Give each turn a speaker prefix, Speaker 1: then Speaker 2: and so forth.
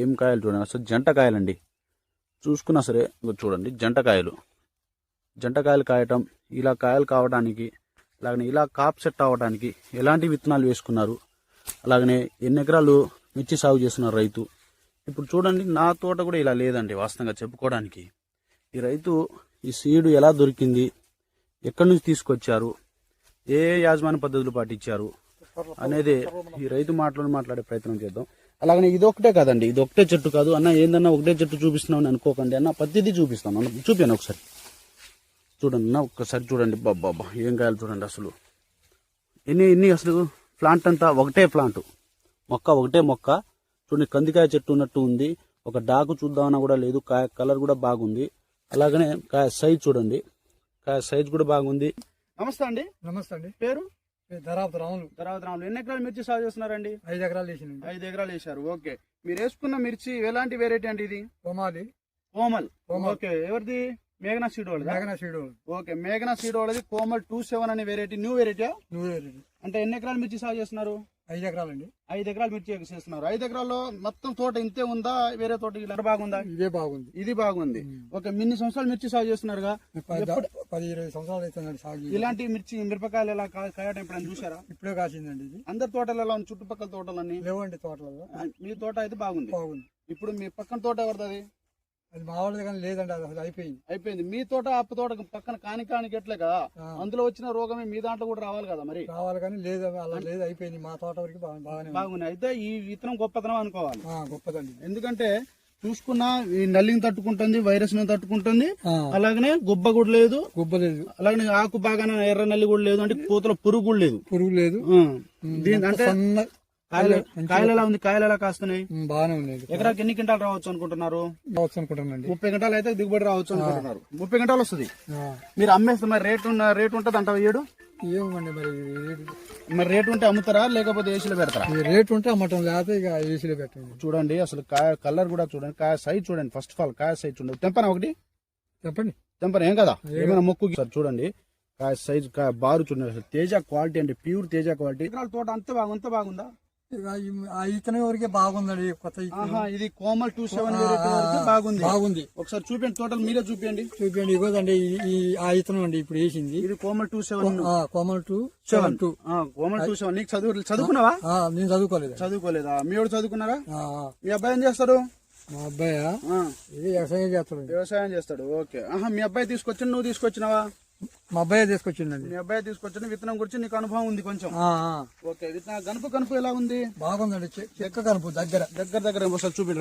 Speaker 1: ఏం కాయలు చూడండి, అసలు జంట కాయలండి. చూసుకున్నా సరే చూడండి, జంట కాయలు కాయటం, ఇలా కాయలు కావడానికి, అలాగనే ఇలా కాప్ సెట్ అవ్వడానికి ఎలాంటి విత్తనాలు వేసుకున్నారు, అలాగనే ఎన్ని ఎకరాలు మిర్చి సాగు చేస్తున్నారు రైతు. ఇప్పుడు చూడండి, నా తోట కూడా ఇలా లేదండి వాస్తవంగా చెప్పుకోవడానికి. ఈ రైతు ఈ సీడు ఎలా దొరికింది, ఎక్కడి నుంచి తీసుకొచ్చారు, ఏ యాజమాన్య పద్ధతులు పాటించారు అనేది ఈ రైతు మాట్లాడే ప్రయత్నం చేద్దాం. అలాగనే ఇది ఒకటే కాదండి, ఇది ఒకటే చెట్టు కాదు అన్న. ఏందన్నా ఒకటే చెట్టు చూపిస్తున్నామని అనుకోకండి అన్న, ప్రతిదీ చూపిస్తాను అన్న. చూపాను ఒకసారి చూడండి అన్న, ఒక్కసారి చూడండి. బాబా ఏం కాయాలి చూడండి. అసలు ఎన్ని అసలు ప్లాంట్ అంతా ఒకటే ప్లాంట్, మొక్క ఒకటే మొక్క. చూడండి, కందికాయ చెట్టు ఉన్నట్టు ఉంది. ఒక డాకు చూద్దామన్నా కూడా లేదు. కాయ కలర్ కూడా బాగుంది. అలాగనే కాయ సైజ్ చూడండి, కాయ సైజ్ కూడా బాగుంది. నమస్తే అండి.
Speaker 2: నమస్తే అండి.
Speaker 1: పేరు
Speaker 2: ధరావతి రాములు.
Speaker 1: ఎన్ని ఎకరాలు మిర్చి సాగు చేస్తున్నారండి?
Speaker 2: 5 ఎకరాలు వేసింది.
Speaker 1: 5 ఎకరాలు వేశారు. ఓకే, మీరు వేసుకున్న మిర్చి ఎలాంటి వెరైటీ అండి? ఇది కోమల్. ఓకే, ఎవరిది? మేఘనా సీడ్ వాళ్ళది. ఓకే, మేఘనా సీడ్ వాళ్ళది కోమల్ 27 అనే వెరైటీ. New variety. అంటే ఎన్ని ఎకరాలు మిర్చి సాగు చేస్తున్నారు?
Speaker 2: 5 ఎకరాలండి.
Speaker 1: 5 ఎకరాలు మిర్చి చేస్తున్నారు. 5 ఎకరాల్లో మొత్తం తోట ఇంతే ఉందా, వేరే తోట ఇలా బాగుందా? ఇది బాగుంది. ఓకే, ఇన్ని సంవత్సరాలు మిర్చి సాగు చేస్తున్నారుగా?
Speaker 2: 10-20 సంవత్సరాలు అవుతుందండి సాగు.
Speaker 1: ఇలాంటి మిరపకాయలు ఎలా కాయడం ఎప్పుడైనా చూసారా?
Speaker 2: ఇప్పుడే కాసిందండి ఇది.
Speaker 1: అందరి తోటలు ఎలా ఉంది? చుట్టుపక్కల తోటలన్నీ
Speaker 2: లేవండి తోటలలో.
Speaker 1: మీ తోట అయితే బాగుంది. ఇప్పుడు మీ పక్కన తోట ఎవరిది?
Speaker 2: అది మా వాళ్ళది కానీ లేదండి, అది అసలు అయిపోయింది.
Speaker 1: మీ తోట అప్పు తోట పక్కన కానికి ఎట్లే కదా, అందులో వచ్చిన రోగమే మీ దాంట్లో కూడా రావాలి కదా. మరి
Speaker 2: రావాలి కానీ లేదు, అలా లేదు, అయిపోయింది. మా తోట వరకు
Speaker 1: బాగుంది. అయితే ఈ విత్తనం గొప్పతనం అనుకోవాలి.
Speaker 2: గొప్పదండి.
Speaker 1: ఎందుకంటే చూసుకున్నా ఈ నల్లిని తట్టుకుంటుంది, వైరస్ ని తట్టుకుంటుంది, అలాగనే గుబ్బ కూడా లేదు, అలాగనే ఆకు బాగానే ఎర్ర నల్లి కూడా లేదు, అంటే పూతల పురుగు కూడా లేదు. అంటే కాయలు ఎలా ఉంది? కాయలు ఎలా కాస్తున్నాయి?
Speaker 2: బాగానే ఉంది.
Speaker 1: ఎకరాకి ఎన్ని క్వింటాలు రావచ్చు అనుకుంటున్నారు?
Speaker 2: 30
Speaker 1: క్వింటాలు అయితే దిగుబడి రావచ్చు అనుకుంటున్నారు. 30 క్వింటాలు వస్తుంది. మీరు అమ్మేస్తున్నారు, రేటు ఉంటుంది అంటారు.
Speaker 2: ఏమండి
Speaker 1: మరి రేటు ఉంటే అమ్ముతారా, లేకపోతే ఏసీలో పెడతారా?
Speaker 2: రేటు ఉంటే అమ్మటం, లేకపోతే ఇక ఏసీలో పెట్టండి.
Speaker 1: చూడండి, అసలు కాయ కలర్ కూడా చూడండి, కాయ సైజ్ చూడండి. ఫస్ట్ ఆఫ్ ఆల్ కాయ సైజ్ చూడండి. తెంపన ఒకటి తెంపన ఏం కదా, ఏమైనా మొక్కు సార్. చూడండి కాయ సైజ్, కాయ బారు చూడండి. అసలు తేజ క్వాలిటీ అంటే ప్యూర్ తేజ క్వాలిటీ. తోట అంత బాగుందా?
Speaker 2: ఇతను వరకే బాగుందండి. కొత్త
Speaker 1: ఇది కోమల్ 27 బాగుంది. ఒకసారి చూపించండి, తోటలు మీరే చూపించండి.
Speaker 2: ఇవ్వదండి, ఆ ఇతను అండి ఇప్పుడు వేసింది.
Speaker 1: ఇది కోమల్ 27.
Speaker 2: కోమల్ 27.
Speaker 1: నీకు చదువుకున్నావా?
Speaker 2: నేను
Speaker 1: చదువుకోలేదా? మీ వాడు చదువుకున్నారా? మీ అబ్బాయి ఏం చేస్తాడు?
Speaker 2: మా అబ్బాయి ఇది వ్యవసాయం చేస్తాడు.
Speaker 1: ఓకే, మీ అబ్బాయి తీసుకొచ్చి నువ్వు తీసుకొచ్చినావా?
Speaker 2: మా అబ్బాయి తీసుకొచ్చిందండి.
Speaker 1: మీ అబ్బాయి తీసుకొచ్చిన విత్తనం గురించి నీకు అనుభవం ఉంది కొంచెం. ఓకే, విత్తనం కనుపు ఎలా ఉంది?
Speaker 2: బాగుందండి. చెక్క కనుపు దగ్గర
Speaker 1: ఒకసారి చూపించండి.